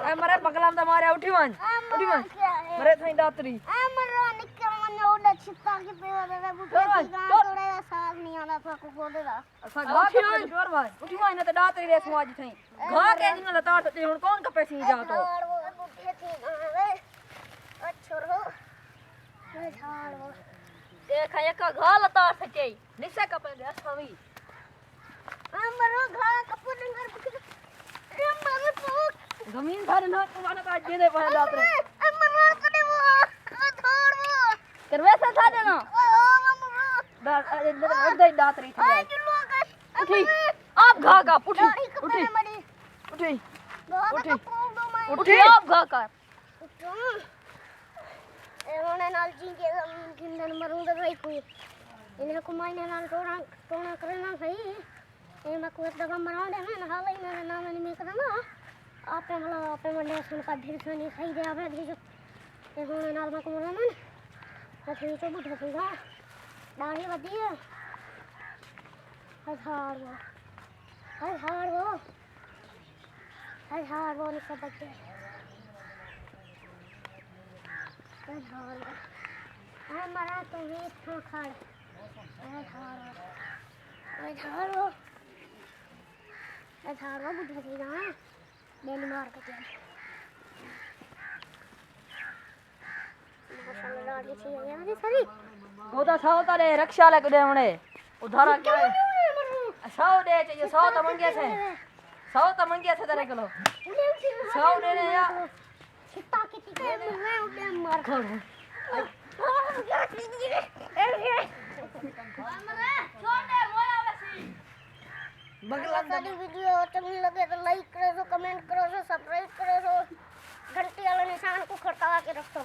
ए मरे पगलाम दा मारे उठी वन मरे थई दातरी मरो निकल मन ओडा छिपा के पेवा दे बुटे थोड़ा साग नहीं आना था को बोले दा असा घा के डोर भाई उठी वन न त दातरी रे समाज थई घा के दिन ल ताट ते हुन कौन कपे सी जा तो बुटे थी वे अच्छरो मैं झाड़ वो देख एक घा ल ताट सके निसे कपे दे सवी मरो घा कपू नंगर मरो तो जमींदार न तुम्हारा का दे दे पहले दातरी मरो करे वो छोड़ वो करवे से था देना दातरी थी उठी आप घा का उठी उठी उठी उठी उठी आप घा का एवने नाल जी के गिंदन मरूंगा भाई कोई इन्हें को मायने नाल टोना टोना करना सही ए मैं को दगा मरा दे ना हाल ही ना नाम नहीं करना आपे मतलब आपे मंडे सुन का ढेर खानी सही दे आपे ढेर एवने नाल मैं को मरा मन अच्छा तो बुढ़ा सीधा दाढ़ी बदी है हजार वो निकल बच्चे हमारा तो ये खाड़ हजार वो बुढ़ा सीधा है डेली मार के गोदा साव तारे रक्षा लग दे हमने उधारा क्या है साव दे चाहिए साव तो मंगे से तेरे किलो साव दे ने या छिपा के टिके मैं उड़े मार खोल बगला सारी वीडियो चंगी लगे तो लाइक करो कमेंट करो सब्सक्राइब करो घंटी वाला निशान को खड़का के रखो।